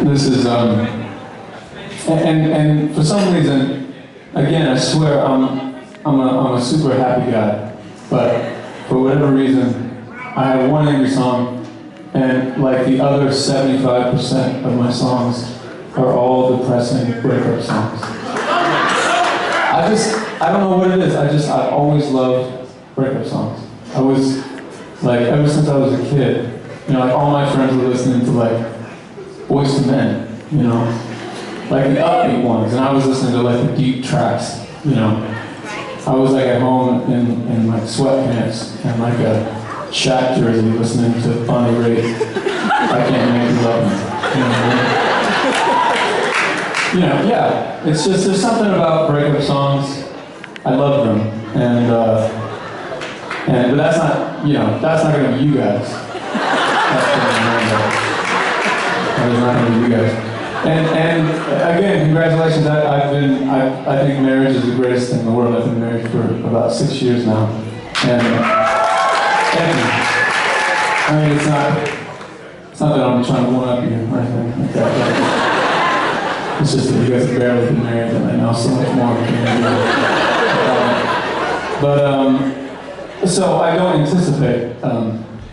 This is, and for some reason, again, I swear I'm a super happy guy, but for whatever reason, I have one angry song, and like the other 75% of my songs are all depressing breakup songs. I don't know what it is, I always loved breakup songs. I was, like, ever since I was a kid, you know, like all my friends were listening to like Boys to Men, you know, like the upbeat ones, and I was listening to like the deep tracks, you know. I was like at home in like sweatpants and like a Shaq jersey listening to Bonnie Raitt, I Can't Make You Love Me, you know, yeah, it's just, there's something about breakup songs, I love them, but that's not, you know, that's not gonna be you guys. That is not gonna be you guys. And again, congratulations. I think marriage is the greatest thing in the world. I've been married for about 6 years now. And thank you. I mean, it's not that I'm trying to one up you or anything like that. It's just that you guys have barely been married and I know so much more. So I don't anticipate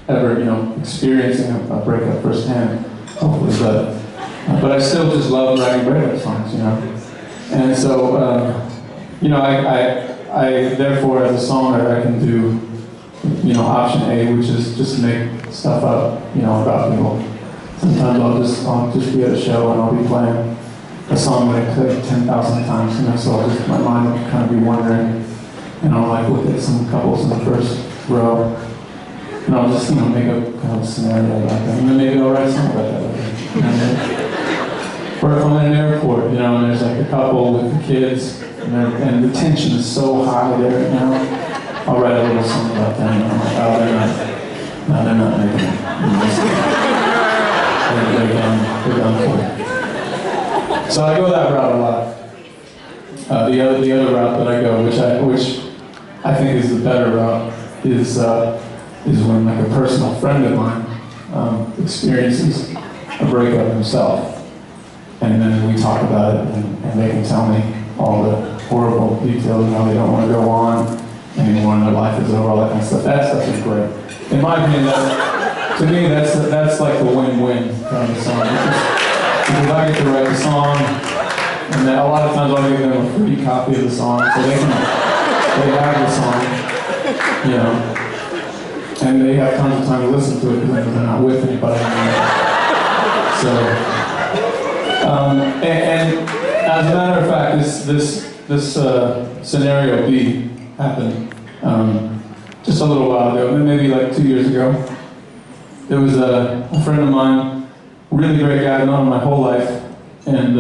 ever, you know, experiencing a breakup firsthand, hopefully, but I still just love writing breakup songs, you know. And so, you know, I therefore, as a songwriter, I can do, you know, option A, which is just make stuff up, you know, about people. Sometimes I'll just be at a show and I'll be playing a song that I played 10,000 times, you know, so I'll just, my mind will kind of be wandering, and I'll like look at some couples in the first row, and I'll just, you know, make up kind of a scenario like that, and then maybe I'll write a song about that later. Or if I'm in an airport, you know, and there's like a couple with the kids, and the tension is so high there, you know, I'll write a little song about them, and I'm like, oh, they're not making it. They're done for. So I go that route a lot. The other route that I go, which I think is the better route, is when like a personal friend of mine experiences a breakup himself, and then we talk about it, and they can tell me all the horrible details, you know, they don't want to go on anymore, and their life is over, all that kind of stuff. That stuff is great. In my opinion, to me, that's like the win-win kind of song. Because I get to write the song, and then a lot of times I'll give them a free copy of the song, so they have the song, you know, and they have tons of time to listen to it because they're not with anybody anymore. So, and as a matter of fact, this scenario B happened just a little while ago, maybe like 2 years ago. There was a friend of mine, really great guy, I've known him my whole life, and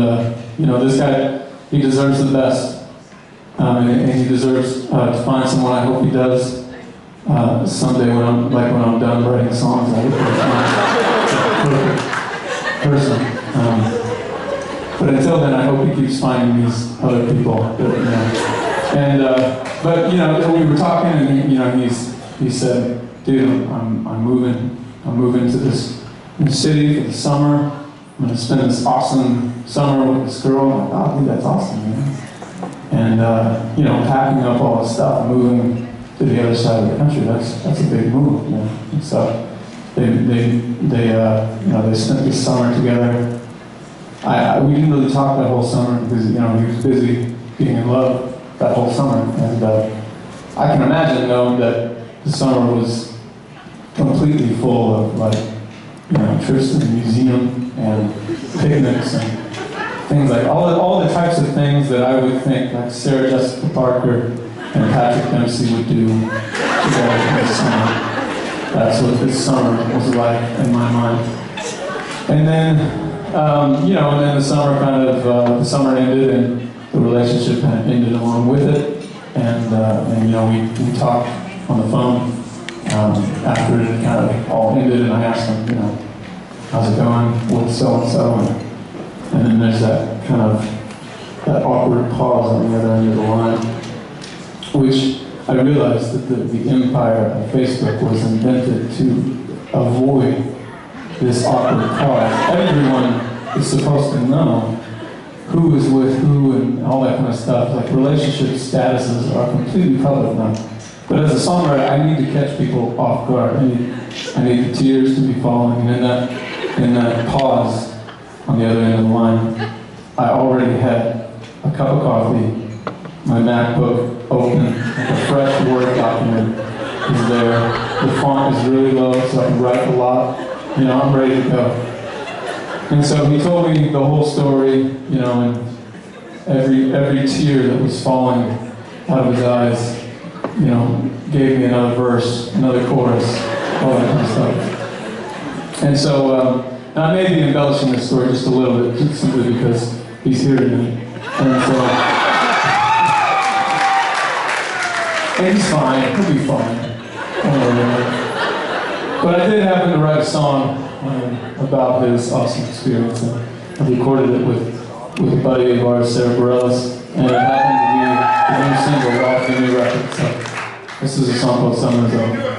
you know, this guy, he deserves the best, and he deserves to find someone. I hope he does someday when I'm done writing songs. I hope he'll find a perfect person. But until then, I hope he keeps finding these other people that, you know. And but you know, we were talking, and you know, he said, "Dude, I'm moving to this new city for the summer. I'm gonna spend this awesome summer with this girl." I'm like, "Oh, dude, that's awesome, man." And you know, packing up all this stuff, moving to the other side of the country, that's a big move, you know. And so they you know, they spent this summer together. We didn't really talk that whole summer because, you know, he was busy being in love that whole summer, and I can imagine though that the summer was completely full of like, you know, trips to the museum and picnics and things like all the types of things that I would think like Sarah Jessica Parker and Patrick Dempsey would do together this summer. That's what this summer was like in my mind. And then, you know, and then the summer the summer ended, and the relationship kind of ended along with it. And you know, we talked on the phone after it kind of all ended, and I asked him, you know, how's it going with so-and-so? And then there's that kind of, that awkward pause on the other end of the line, which I realized that the empire of Facebook was invented to avoid this awkward pause. Everyone is supposed to know who is with who and all that kind of stuff. Like relationship statuses are completely public now. But as a songwriter, I need to catch people off guard. I need the tears to be falling, and in that pause on the other end of the line, I already had a cup of coffee, my MacBook open, like a fresh Word document is there. The font is really low, so I can write a lot. You know, I'm ready to go. And so he told me the whole story, you know, and every tear that was falling out of his eyes, you know, gave me another verse, another chorus, all that kind of stuff. And so, and I may be embellishing this story just a little bit, just simply because he's here tonight. And so, and he's fine, he'll be fine. Don't worry about it. But I did happen to write a song about his awesome experience, and I recorded it with a buddy of ours, Sarah Bareilles, and it happened to be the new single off the new record. So this is a song called Summer's Over.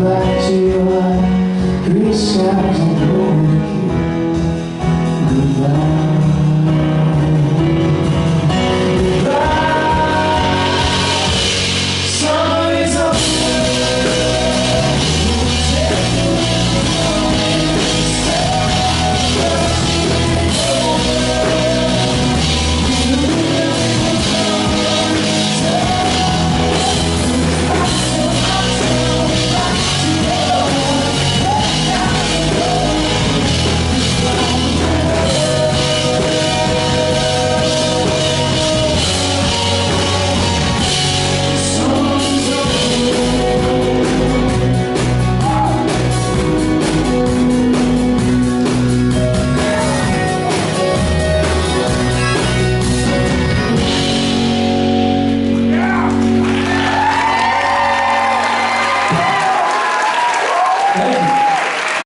back to your life, 3 steps